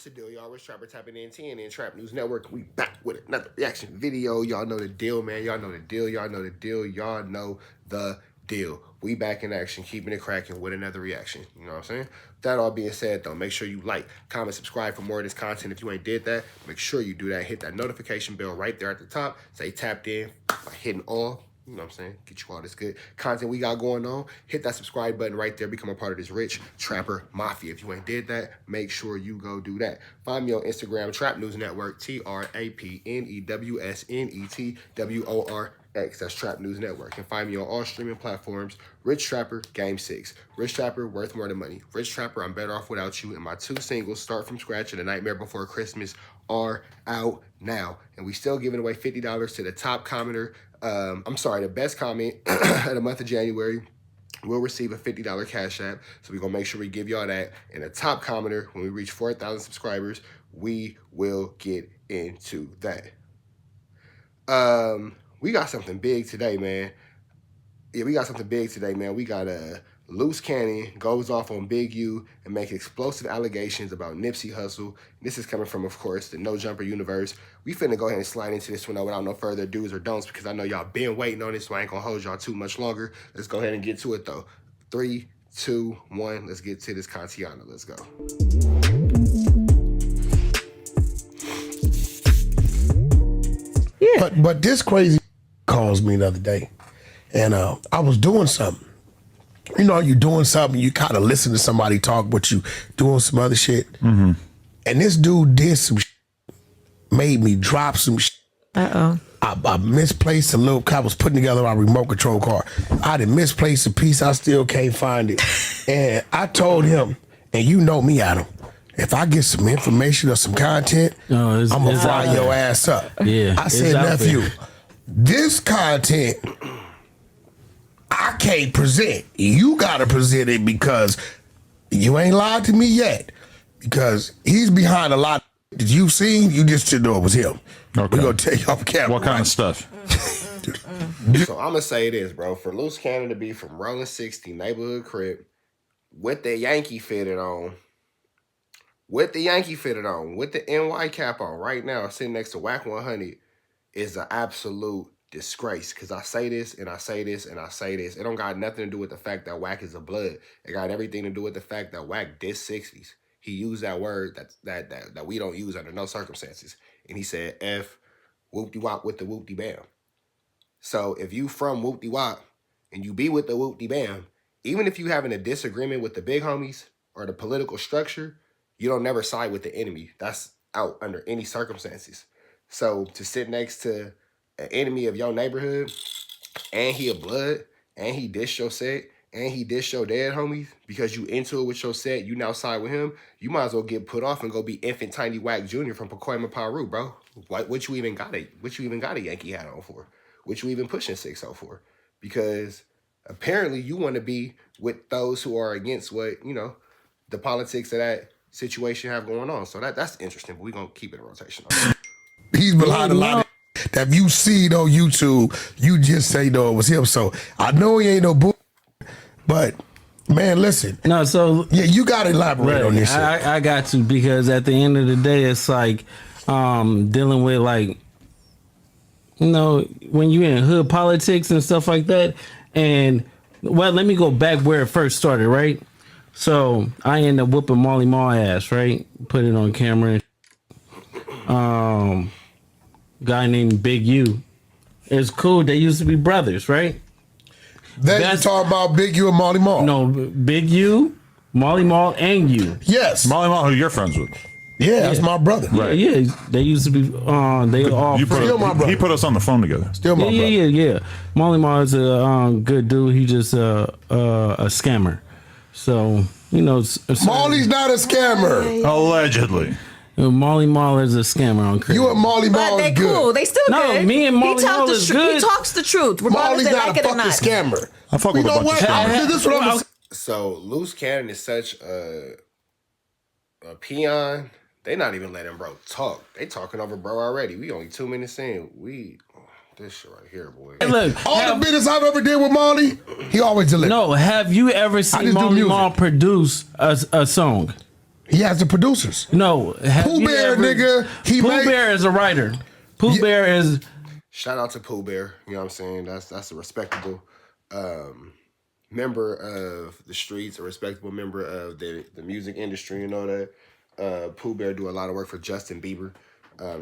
What's the deal, y'all? Rich Trapper tapping in TNN Trap News Network. We back with another reaction video. Y'all know the deal, man. Y'all know the deal. Y'all know the deal. Y'all know the deal. We back in action, keeping it cracking with another reaction. You know what I'm saying? With that all being said, though, make sure you like, comment, subscribe for more of this content. If you ain't did that, make sure you do that. Hit that notification bell right there at the top. Say tapped in by hitting all. You know what I'm saying? Get you all this good content we got going on. Hit that subscribe button right there. Become a part of this Rich Trapper Mafia. If you ain't did that, make sure you go do that. Find me on Instagram, Trap News Network, TRAPNEWSNETWORX. That's Trap News Network. And find me on all streaming platforms, Rich Trapper Game 6. Rich Trapper, worth more than money. Rich Trapper, I'm better off without you. And my 2 singles, Start From Scratch and The Nightmare Before Christmas, are out now. And we still giving away $50 to the top commenter. The best comment of the month of January will receive a $50 cash app. So we're going to make sure we give y'all that. And the top commenter, when we reach 4,000 subscribers, we will get into that. We got something big today, man. Yeah, we got something big today, man. We got Luce Cannon goes off on Big U and makes explosive allegations about Nipsey Hussle. This is coming from, of course, the No Jumper universe. We finna go ahead and slide into this one without no further do's or don'ts because I know y'all been waiting on this, so I ain't gonna hold y'all too much longer. Let's go ahead and get to it, though. 3, 2, 1. Let's get to this Kantiana. Let's go. Yeah. But this crazy calls me the other day, and I was doing something. You know, you're doing something, you kind of listen to somebody talk, but you doing some other shit. Mm-hmm. And this dude did some shit, made me drop some shit. Uh-oh. I misplaced a little, I was putting together my remote control car. I done misplaced a piece, I still can't find it. And I told him, and you know me, Adam, if I get some information or some content, I'm gonna fry your ass up. Yeah. I said, nephew, this content I can't present. You gotta present it because you ain't lied to me yet. Because he's behind a lot that you've seen, you just didn't know it was him. Okay. We're gonna tell you off camera. What kind of stuff? So I'm gonna say this, bro. For Luce Cannon to be from Rolling 60 Neighborhood Crib with the Yankee fitted on, with the NY cap on right now, sitting next to Wack 100 is an absolute disgrace. Because I say this and I say this and I say this. It don't got nothing to do with the fact that Wack is a blood. It got everything to do with the fact that Wack did 60s. He used that word that we don't use under no circumstances. And he said F whoop-de-wop with the whoop-de-bam. So if you from whoop-de-wop and you be with the whoop-de-bam, even if you having a disagreement with the big homies or the political structure, you don't never side with the enemy. That's out under any circumstances. So to sit next to an enemy of your neighborhood, and he a blood, and he dish your set, and he dish your dead homies, because you into it with your set, you now side with him, you might as well get put off and go be infant tiny Wack Jr. from Pacoima, Peru, bro. What you even got a Yankee hat on for? What you even pushing 6-0 for? Because apparently you want to be with those who are against what, you know, the politics of that situation have going on. So that's interesting, but we're gonna keep it in rotation. He's behind a lot of that if you see it on YouTube, you just say, no, it was him. So I know he ain't no boo, but man, listen. No, so yeah, you gotta elaborate on this shit. I got to, because at the end of the day, it's like dealing with, like, you know, when you're in hood politics and stuff like that. And well, let me go back where it first started, right? So I ended up whooping Molly Maw ass, right? Put it on camera. Guy named Big U. It's cool. They used to be brothers, right? Then you talk about Big U and Molly Maw. No, Big U, Molly Maw, and you. Yes. Molly Maw, who you're friends with. Yeah, that's my brother. Right. Yeah, they used to be. They all. Still my brother. He put us on the phone together. Still my brother. Yeah. Molly Maw is a good dude. He just a scammer. So you know, Molly's not a scammer. Allegedly. Molly Maul is a scammer on Crazy. You and Molly Maul is good. Cool. They still good. No, me and Molly Maul is good. He talks the truth, regardless Molly's they not like a it or not. scammer. I fuck with a bunch of scammers. This is what I'm So Luce Cannon is such a peon. They not even letting bro talk. They talking over bro already. We only 2 minutes in. This shit right here, boy. Hey, look, all the business I've ever did with Molly, he always delivered. No, have you ever seen Molly Maul produce a song? He has the producers. No, Pooh Bear, nigga. Pooh Bear is a writer. Pooh Bear is. Shout out to Pooh Bear. You know what I'm saying? That's a respectable member of the streets, a respectable member of the music industry. You know that Pooh Bear do a lot of work for Justin Bieber.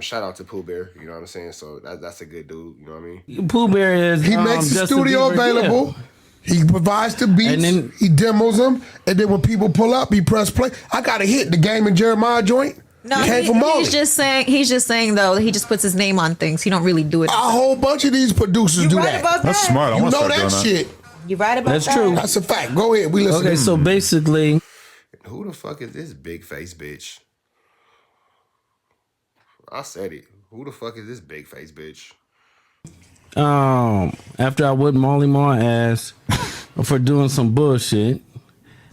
Shout out to Pooh Bear. You know what I'm saying? So that's a good dude. You know what I mean? Pooh Bear is. He makes the Justin studio Bieber, available. Yeah. He provides the beats. And then- he demos them. And then when people pull up, he press play. I got to hit the Game and Jeremiah joint. No, Came from Molly. he's just saying though that he just puts his name on things. He don't really do it. A whole bunch of these producers do right that. about That's that. smart. I You want to know start that doing shit. You right about That's that. true. That's a fact. Go ahead. We listen. Okay, so basically, Who the fuck is this big face bitch? I said it. Who the fuck is this big face bitch? after I whipped Molly Ma ass for doing some bullshit,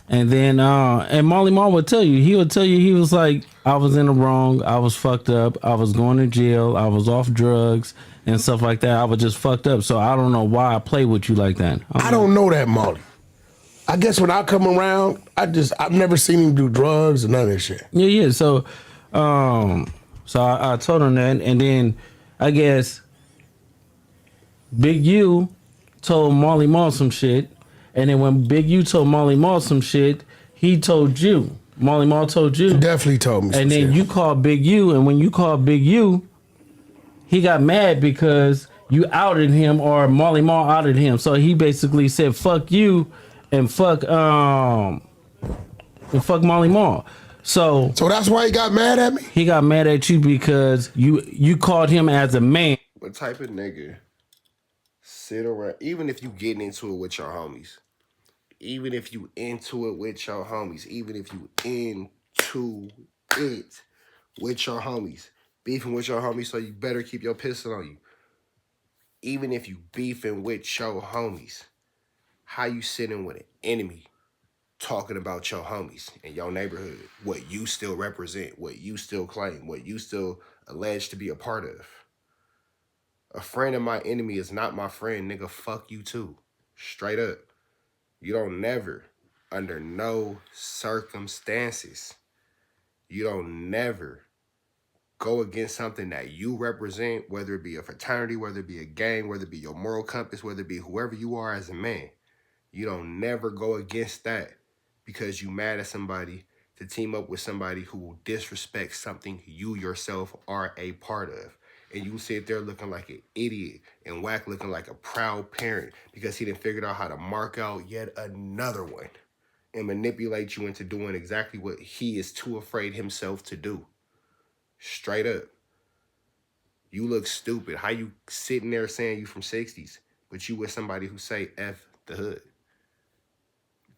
and then and Molly Ma would tell you, he was like, I was in the wrong, I was fucked up, I was going to jail, I was off drugs and stuff like that. I was just fucked up. So I don't know why I play with you like that. I don't know that, Molly. I guess when I come around, I've never seen him do drugs or none of that shit. Yeah. So, I told him that, and then I guess Big U told Molly Ma some shit, and then when Big U told Molly Ma some shit, he told you. Molly Ma told you. He definitely told me some And then shit. you called Big U, and when you called Big U, he got mad because you outed him, or Molly Ma outed him. So he basically said, "Fuck you," and fuck Molly Ma. So that's why he got mad at me? he got mad at you because you called him as a man. What type of nigga sit around, even if you getting into it with your homies, even if you into it with your homies, even if you into it with your homies, beefing with your homies, so you better keep your pistol on you. Even if you beefing with your homies, how you sitting with an enemy talking about your homies in your neighborhood, what you still represent, what you still claim, what you still allege to be a part of. A friend of my enemy is not my friend, nigga. Fuck you too. Straight up. You don't never, under no circumstances, you don't never go against something that you represent, whether it be a fraternity, whether it be a gang, whether it be your moral compass, whether it be whoever you are as a man. You don't never go against that because you mad at somebody to team up with somebody who will disrespect something you yourself are a part of. And you sit there looking like an idiot and Wack looking like a proud parent because he didn't figure out how to mark out yet another one and manipulate you into doing exactly what he is too afraid himself to do. Straight up. You look stupid. How you sitting there saying you from 60s, but you with somebody who say F the hood.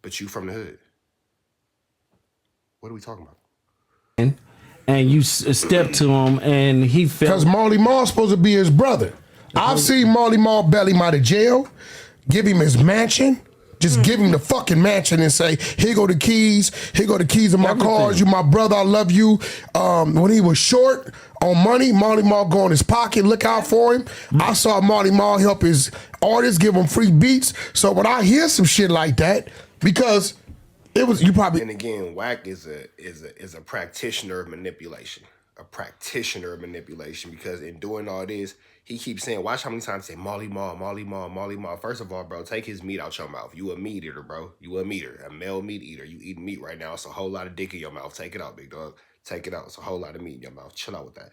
But you from the hood. What are we talking about? And you stepped to him, and he felt. Because Molly Ma's supposed to be his brother. I've seen Molly Ma bail him out of jail, give him his mansion, just give him the fucking mansion and say, here go the keys of my cars, you my brother, I love you. When he was short on money, Molly Ma go in his pocket, look out for him. I saw Molly Ma help his artists, give him free beats. So when I hear some shit like that, because it was, you probably... And again, Wack is a practitioner of manipulation. A practitioner of manipulation, because in doing all this, he keeps saying, watch how many times he say Molly Ma, Molly Ma, Molly Ma. First of all, bro, take his meat out your mouth. You a meat eater, bro. You a meat eater, a male meat eater. You eating meat right now. It's a whole lot of dick in your mouth. Take it out, big dog. Take it out. It's a whole lot of meat in your mouth. Chill out with that.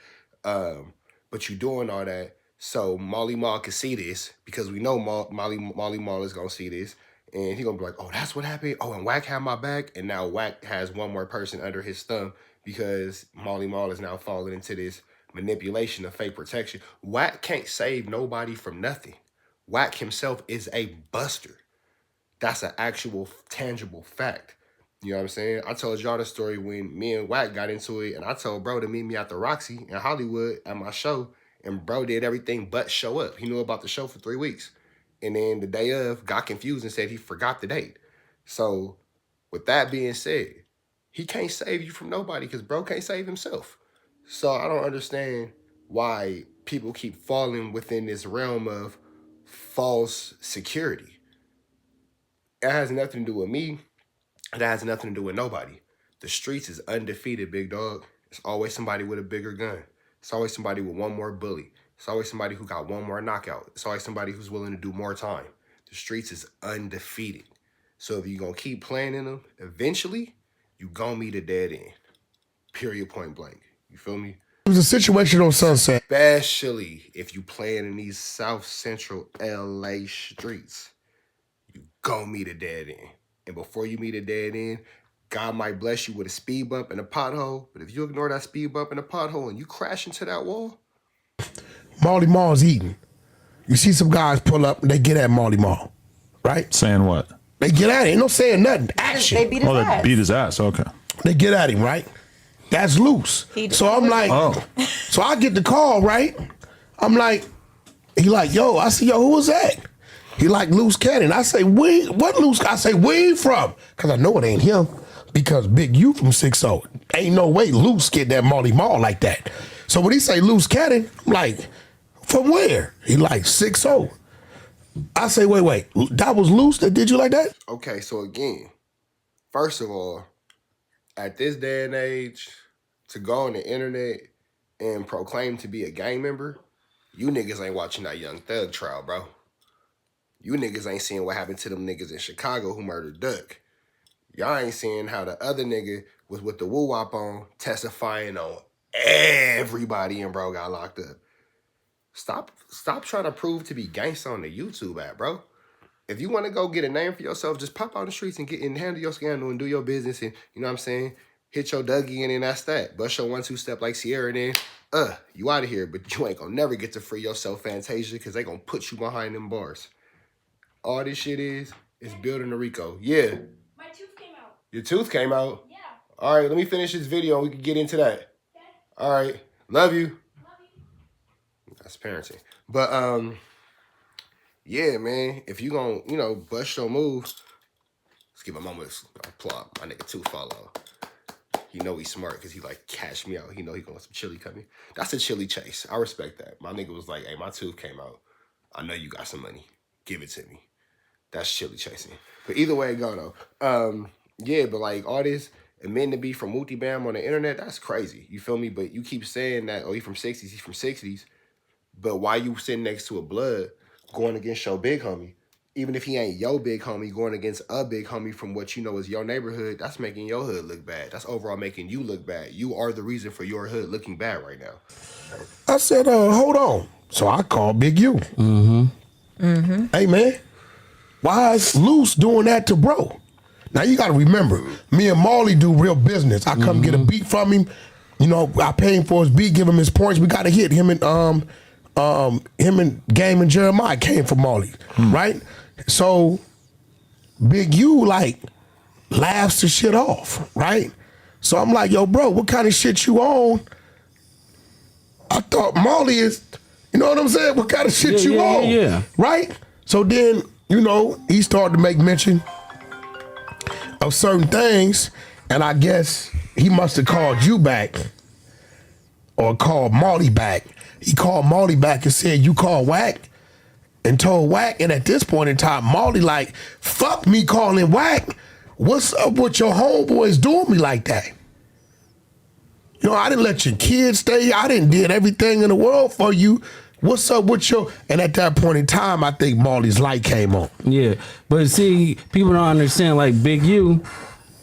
But you doing all that so Molly Ma can see this, because we know Molly Ma is gonna see this. And he gonna be like, oh, that's what happened. Oh, and Wack had my back. And now Wack has one more person under his thumb because Molly Ma is now falling into this manipulation of fake protection. Wack can't save nobody from nothing. Wack himself is a buster. That's an actual tangible fact. You know what I'm saying? I told y'all the story when me and Wack got into it, and I told bro to meet me at the Roxy in Hollywood at my show, and bro did everything but show up. He knew about the show for 3 weeks. And then the day of, got confused and said he forgot the date. So, with that being said, he can't save you from nobody because bro can't save himself. So, I don't understand why people keep falling within this realm of false security. It has nothing to do with me. It has nothing to do with nobody. The streets is undefeated, big dog. It's always somebody with a bigger gun. It's always somebody with one more bully. It's always somebody who got one more knockout. It's always somebody who's willing to do more time. The streets is undefeated. So if you're going to keep playing in them, eventually, you going to meet a dead end. Period, point blank. You feel me? It was a situation on Sunset. Especially if you playing in these South Central LA streets, you gonna meet a dead end. And before you meet a dead end, God might bless you with a speed bump and a pothole. But if you ignore that speed bump and a pothole and you crash into that wall, Marley Marl's eating. You see some guys pull up and they get at Marley Marl, right? Saying what? They get at him. Ain't no saying nothing. Action. They beat his They ass. beat his ass. Okay. They get at him, right? That's Luce. So I'm like, so I get the call, right? I'm like, he like, yo, I say, yo, who was that? He like, Luce Cannon. I say, what Luce? I say, where you from? Because I know it ain't him. Because Big U from 6-0. Ain't no way Luce get that Marley Marl like that. So when he say Luce Cannon, I'm like, from where? He like 6-0. I say, wait, that was Luce that did you like that? okay, so again, first of all, at this day and age, to go on the internet and proclaim to be a gang member, you niggas ain't watching that Young Thug trial, bro. You niggas ain't seeing what happened to them niggas in Chicago who murdered Duck. Y'all ain't seeing how the other nigga was with the woo-wop on, testifying on everybody and bro got locked up. Stop trying to prove to be gangsta on the YouTube app, bro. If you want to go get a name for yourself, just pop out the streets and handle your scandal and do your business and, you know what I'm saying, hit your Dougie in and that's that. Bust your 1-2 step like Sierra and then, you out of here. But you ain't gonna never get to free yourself, Fantasia, because they gonna put you behind them bars. All this shit is building a Rico. Yeah. My tooth came out. Your tooth came out? Yeah. All right, let me finish this video and we can get into that. Okay. All right. Love you. Love you. That's parenting. But, yeah, man, if you gonna, bust your moves, let's give a moment of applause. My nigga tooth follow. He know he's smart because he like cash me out. He know he gonna some chili coming. That's a chili chase. I respect that. My nigga was like, hey, my tooth came out. I know you got some money. Give it to me. That's chili chasing. But either way it go though. Yeah, but like all this admitting to be from Wooty Bam on the internet, that's crazy. You feel me? But you keep saying that, oh, he from 60s, he's from 60s. But why you sitting next to a blood going against your big homie? Even if he ain't your big homie, going against a big homie from what you know is your neighborhood, that's making your hood look bad. That's overall making you look bad. You are the reason for your hood looking bad right now. I said, hold on. So I called Big U. Hey, man, why is Luce doing that to bro? Now, you got to remember, me and Marley do real business. I come get a beat from him. You know, I pay him for his beat, give him his points. We got to hit him and Game and Jeremiah came from Marley, right? So Big U like laughs the shit off, right? So I'm like, yo, bro, what kind of shit you on? I thought Marley is, you know what I'm saying? What kind of shit you on? Yeah. Right? So then, he started to make mention of certain things, and I guess he must have called you back or called Marley back. He called Marley back and said, you called Wack? And told Wack, and at this point in time, Marley like, fuck me calling Wack. What's up with your homeboys doing me like that? I didn't let your kids stay. I didn't did everything in the world for you. What's up with your... And at that point in time, I think Marley's light came on. Yeah, but see, people don't understand, like Big U,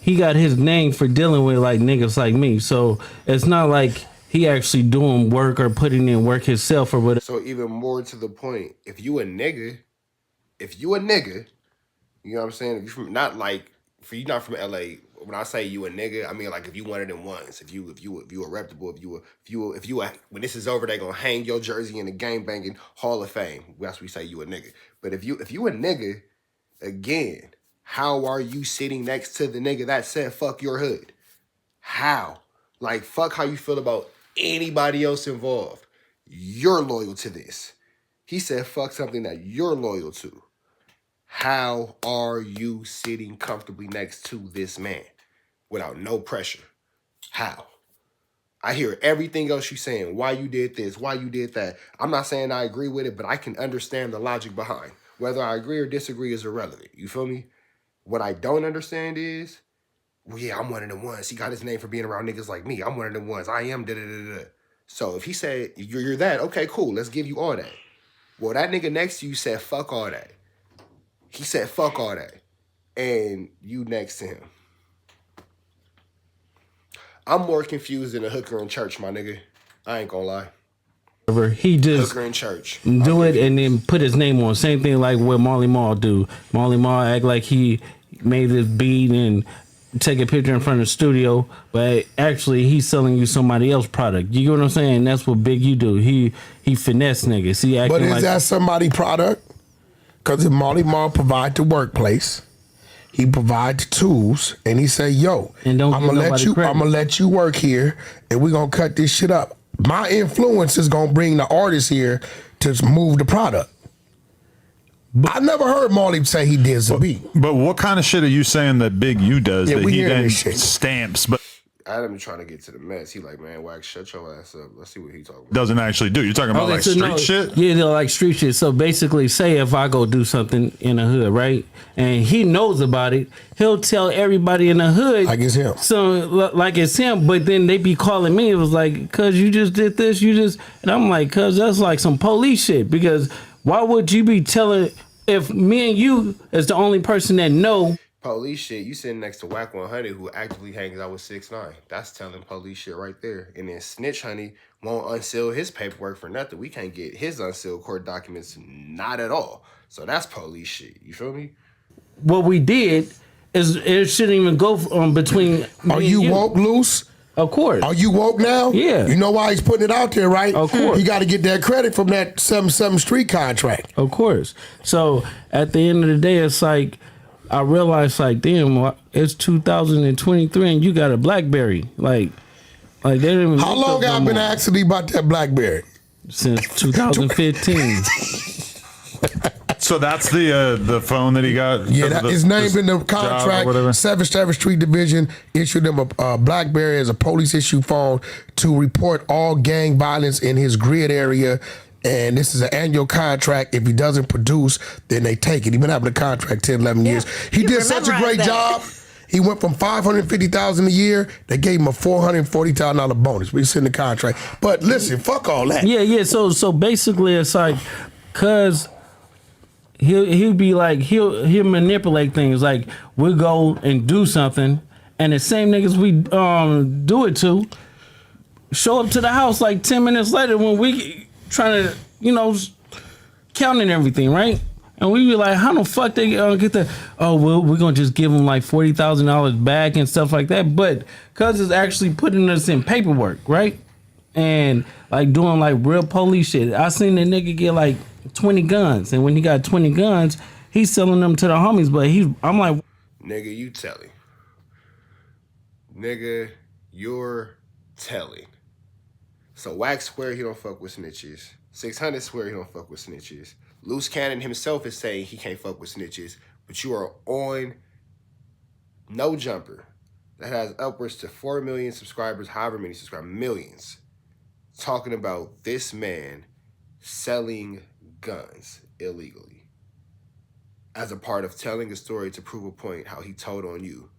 he got his name for dealing with like niggas like me. So it's not like he actually doing work or putting in work himself or whatever. So even more to the point, if you a nigga, you know what I'm saying? If you from not from LA, when I say you a nigga, I mean like if you one of them ones. If you a reputable, if you when this is over, they gonna hang your jersey in the gang banging Hall of Fame. That's what we say you a nigga. But if you a nigga, again, how are you sitting next to the nigga that said fuck your hood? How? Like fuck how you feel about anybody else involved. You're loyal to this. He said fuck something that you're loyal to. How are you sitting comfortably next to this man without no pressure? How? I hear everything else you're saying. Why you did this, why you did that. I'm not saying I agree with it, but I can understand the logic behind. Whether I agree or disagree is irrelevant. You feel me? What I don't understand is well, yeah, I'm one of the ones. He got his name for being around niggas like me. I'm one of the ones. I am da-da-da-da. So if he said, you're that, okay, cool, let's give you all that. Well, that nigga next to you said, fuck all that. He said, fuck all that. And you next to him. I'm more confused than a hooker in church, my nigga. I ain't gonna lie. He just Hooker in church. do it and then put his name on. Same thing like what Marley Marl do. Marley Marl act like he made this beat and take a picture in front of the studio, but actually he's selling you somebody else's product. You get what I'm saying? That's what Big U do. He finesse niggas. He acting But is like that somebody's product? Because if Marley Marl provide the workplace, he provide the tools, and he say, "Yo, And don't I'm give gonna let nobody you. credit. I'm gonna let you work here, and we're gonna cut this shit up. My influence is gonna bring the artist here to move the product." I never heard Marley say he did the beat. But what kind of shit are you saying that Big U does Yeah, that we he hearing then this shit. stamps but Adam trying to get to the mess. He like, man, Wack, shut your ass up. Let's see what he talking about. doesn't actually do? You're talking about like so street no, shit? Yeah, they're like street shit. So basically, say if I go do something in the hood, right, and he knows about it, he'll tell everybody in the hood Like it's him. So like it's him, but then they be calling me. It was like, cuz you just did this, and I'm like, cuz that's like some police shit. Because why would you be telling if me and you is the only person that know? Police shit, you sitting next to Wack 100 who actively hangs out with 6ix9ine. That's telling police shit right there. And then Snitch Honey won't unseal his paperwork for nothing. We can't get his unsealed court documents, not at all. So that's police shit. You feel me? What we did is it shouldn't even go between. Are me you and woke, Luce? Of course. Are you woke now? Yeah. You know why he's putting it out there, right? Of course. He got to get that credit from that 7 Street contract. Of course. So at the end of the day, it's like I realized, like, damn, it's 2023 and you got a BlackBerry. Like they didn't even. How make long those no I've been more. asking you about that BlackBerry? Since 2015. So that's the phone that he got? Yeah, that, his name's in the job or contract. whatever? 7 Street Division issued him a BlackBerry as a police issue phone to report all gang violence in his grid area. And this is an annual contract. If he doesn't produce, then they take it. He's been having a contract 10, 11 years. He You did such a memorize great that. job. He went from $550,000 a year. They gave him a $440,000 bonus. We send the contract. But listen, fuck all that. Yeah. So basically, it's like, cause he'll be like he'll manipulate things. Like we'll go and do something, and the same niggas we do it to show up to the house like 10 minutes later when we trying to counting everything, right? And we be like, how the fuck they get that? Oh, well, we're gonna just give them like $40,000 back and stuff like that. But cause it's actually putting us in paperwork, right? And like doing like real police shit. I seen the nigga get like 20 guns, and when he got 20 guns, he's selling them to the homies. But I'm like, Nigga, you telling. Nigga, you're telling. So Wack swear he don't fuck with snitches. 600 swear he don't fuck with snitches. Luce Cannon himself is saying he can't fuck with snitches. But you are on No Jumper that has upwards to 4 million subscribers, however many subscribers, millions, talking about this man selling guns illegally as a part of telling a story to prove a point how he told on you.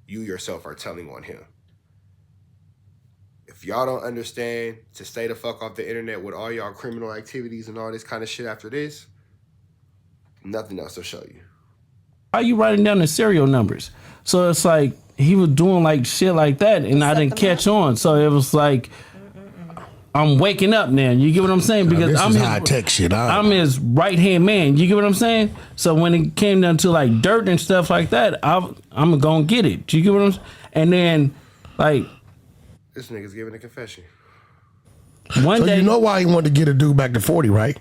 You yourself are telling on him. If y'all don't understand to stay the fuck off the internet with all y'all criminal activities and all this kind of shit after this, nothing else will show you. why you writing down the serial numbers? So it's like he was doing like shit like that, and I didn't catch on. So it was like I'm waking up now. You get what I'm saying? Because This I'm is his, high-tech shit. I'm his right hand man. You get what I'm saying? So when it came down to like dirt and stuff like that, I'm gonna get it. You get what I'm saying? And then like This nigga's giving a confession. one So day, you know why he wanted to get a dude back to 40, right?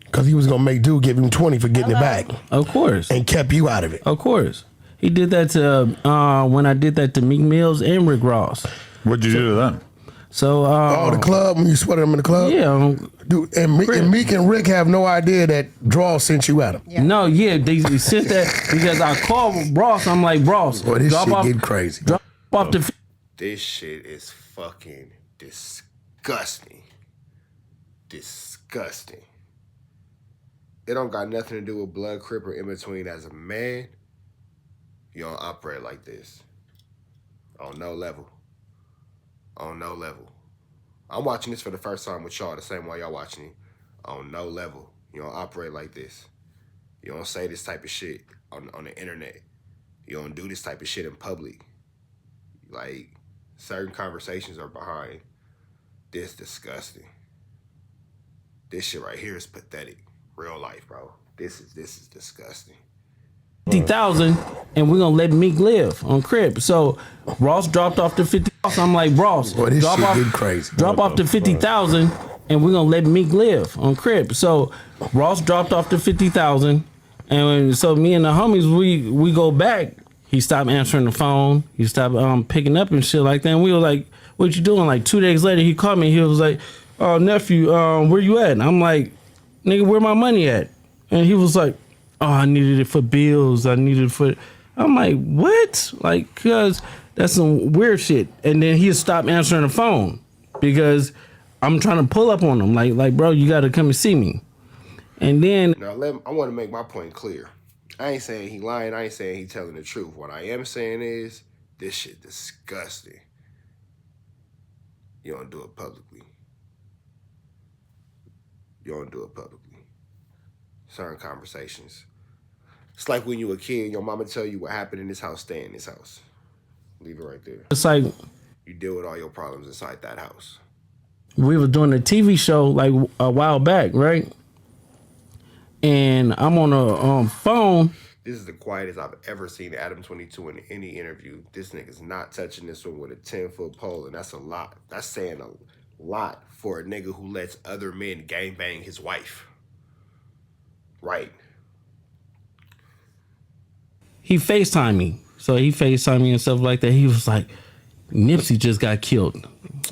Because he was going to make dude give him 20 for getting it back of course, and kept you out of it. of course, he did that to when I did that to Meek Mills and Rick Ross. What'd you do to them? So Oh, the club, when you sweated him in the club? yeah. Dude, and Meek and Rick have no idea that Draw sent you at him. Yeah. No, yeah, they sent that because I called Ross. I'm like, Ross, Boy, this drop shit off, getting crazy. drop off the. This shit is fucking disgusting. Disgusting. It don't got nothing to do with blood, crip, or in between. As a man, you don't operate like this. On no level. On no level. I'm watching this for the first time with y'all the same way y'all watching it. On no level. You don't operate like this. You don't say this type of shit on the internet. You don't do this type of shit in public. Like, certain conversations are behind this disgusting. This shit right here is pathetic. Real life, bro. This is disgusting. 50,000 and we're gonna let Meek live on Crib. So Ross dropped off the 50. I'm like, Ross, Boy, this drop shit off, getting crazy. drop off the 50,000 and we're gonna let Meek live on Crib. So Ross dropped off the 50,000, and so me and the homies we go back. He stopped answering the phone. He stopped picking up and shit like that. And we were like, "What you doing?" Like 2 days later, he called me. He was like, "Oh, nephew, where you at?" And I'm like, "Nigga, where my money at?" And he was like, "Oh, I needed it for bills. I needed it for." I'm like, "What?" Like, cause that's some weird shit. And then he stopped answering the phone because I'm trying to pull up on him. Like, bro, you got to come and see me. And then Now, I want to make my point clear. I ain't saying he lying. I ain't saying he telling the truth. What I am saying is, this shit disgusting. You don't do it publicly. You don't do it publicly. Certain conversations. It's like when you a kid, your mama tell you what happened in this house, stay in this house. Leave it right there. it's like You deal with all your problems inside that house. we were doing a TV show like a while back, right? And I'm on a phone. This is the quietest I've ever seen Adam 22 in any interview. This nigga's not touching this one with a 10-foot pole, and that's a lot. That's saying a lot for a nigga who lets other men gangbang his wife. Right. He FaceTimed me. So he FaceTimed me and stuff like that. He was like, Nipsey just got killed.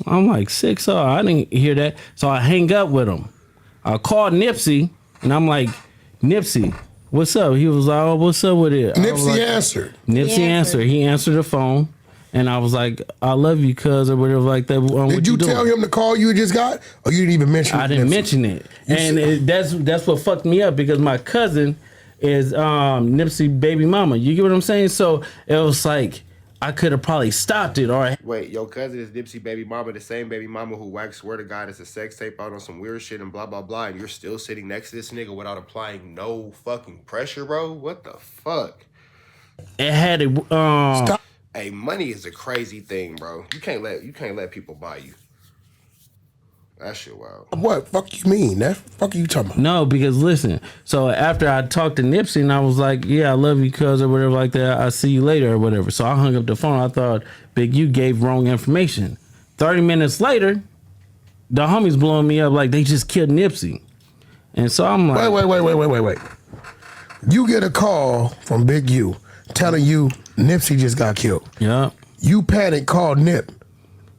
I'm like, sick, so I didn't hear that. So I hang up with him. I called Nipsey and I'm like, Nipsey, what's up? He was like, oh, what's up with it? Nipsey answered. Nipsey answered. He answered the phone. And I was like, I love you, cuz, or whatever like that. Did you tell him the call you just got, or you didn't even mention it? I didn't mention it. And that's what fucked me up, because my cousin is Nipsey baby mama. You get what I'm saying? So it was like, I could have probably stopped it. Or Wait, your cousin is Nipsey baby mama, the same baby mama who Wack swear to God is a sex tape out on some weird shit and blah, blah, blah, and you're still sitting next to this nigga without applying no fucking pressure, bro? What the fuck? it had it. Stop. Hey, money is a crazy thing, bro. You can't let people buy you. That shit wild. What fuck you mean? That fuck you talking about? No, because listen. So after I talked to Nipsey and I was like, yeah, I love you, cuz, or whatever like that. I'll see you later or whatever. So I hung up the phone. I thought Big U gave wrong information. 30 minutes later, the homies blowing me up like they just killed Nipsey. And so I'm like, Wait. You get a call from Big U telling you Nipsey just got killed. yeah. You panic, call Nip.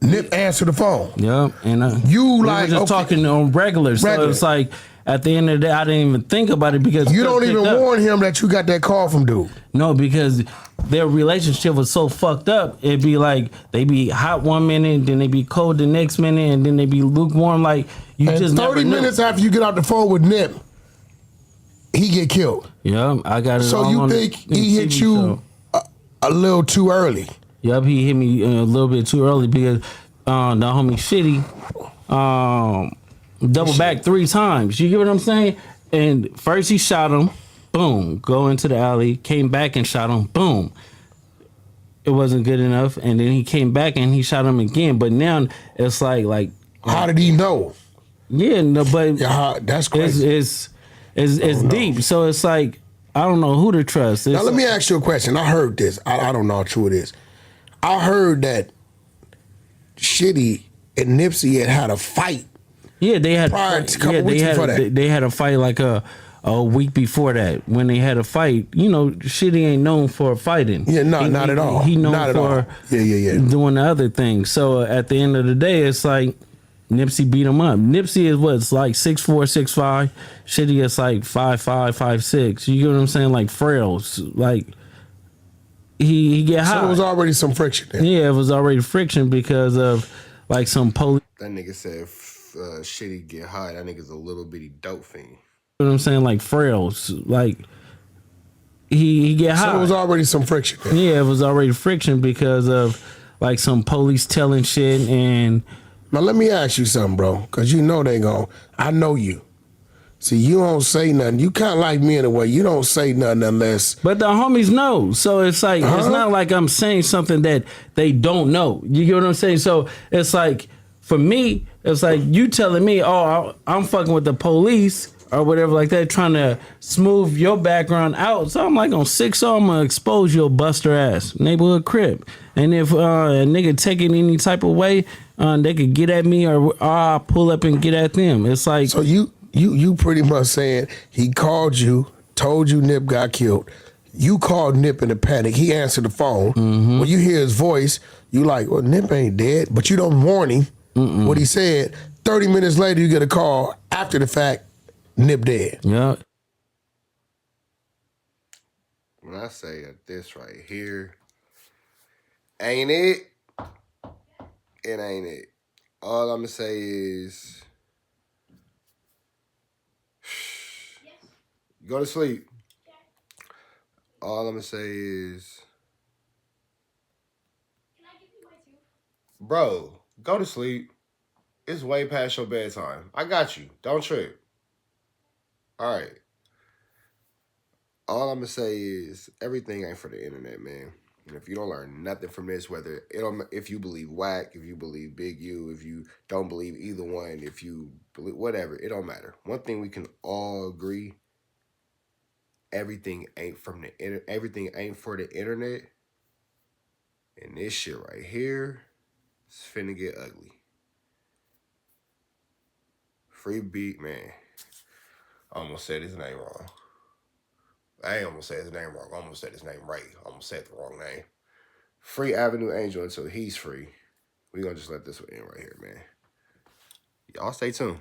Nip answered the phone. Yeah, and You we like, were just okay. talking on regular. So Regular. it's like at the end of the day, I didn't even think about it because You don't even picked up. warn him that you got that call from dude. No, because their relationship was so fucked up. It'd be like they be hot one minute, then they be cold the next minute, and then they be lukewarm. Like you And just 30 never knew. minutes after you get out the phone with Nip, he get killed. Yeah, I got it. So all you on think the he hit TV you show. a little too early? Yep, he hit me a little bit too early because the homie Shitty double back 3 times. You get what I'm saying? And first he shot him, boom, go into the alley, came back and shot him, boom. It wasn't good enough, and then he came back and he shot him again. But now it's like How did he know? yeah, no, but Yeah, that's crazy. it's deep. So it's like I don't know who to trust. Now let me ask you a question. I heard this. I don't know how true it is. I heard that Shitty and Nipsey had a fight. Yeah, they had Prior to a couple weeks before that. They had a fight like a week before that when they had a fight. You know, Shitty ain't known for fighting. Yeah, not at all. He known Not at for all. Yeah. doing the other things. So at the end of the day, it's like Nipsey beat him up. Nipsey is what's like 6'4", 6'5". Shitty is like 5'5", 5'6". You get what I'm saying? Like frails. Like he get high. So there was already some friction there. Yeah, it was already friction because of like some police. That nigga said, shitty get high. That nigga's a little bitty dope fiend. You know what I'm saying? Like frails. Like he get high. So there was already some friction there. Yeah, it was already friction because of like some police telling shit and. Now let me ask you something, bro, because you know they gon' I know you. See, you don't say nothing. You kind of like me in a way. You don't say nothing unless. But the homies know. So it's like, it's not like I'm saying something that they don't know. You get what I'm saying? So it's like, for me, it's like you telling me, oh, I'm fucking with the police or whatever like that, trying to smooth your background out. So I'm like, on 6-0, I'm going to expose your buster ass neighborhood crib. And if a nigga take it any type of way, they could get at me or I'll pull up and get at them. It's like. So you pretty much saying he called you, told you Nip got killed. You called Nip in a panic. He answered the phone. Mm-hmm. When you hear his voice, you like, well, Nip ain't dead, but you don't warn him what he said. 30 minutes later, you get a call after the fact, Nip dead. Yeah. When I say that this right here ain't it, it ain't it. All I'm gonna say is go to sleep. All I'm gonna say is, Can I give you my tooth? bro, go to sleep. It's way past your bedtime. I got you. Don't trip. All right. All I'm gonna say is everything ain't for the internet, man. And if you don't learn nothing from this, whether if you believe Wack, if you believe Big U, if you don't believe either one, if you believe whatever, it don't matter. One thing we can all agree: everything ain't everything ain't for the internet. And this shit right here is finna get ugly. Free beat, man. I almost said his name wrong. I ain't almost said his name wrong. I almost said his name right. I almost said the wrong name. Free Avenue Angel until he's free. We gonna just let this one end right here, man. Y'all stay tuned.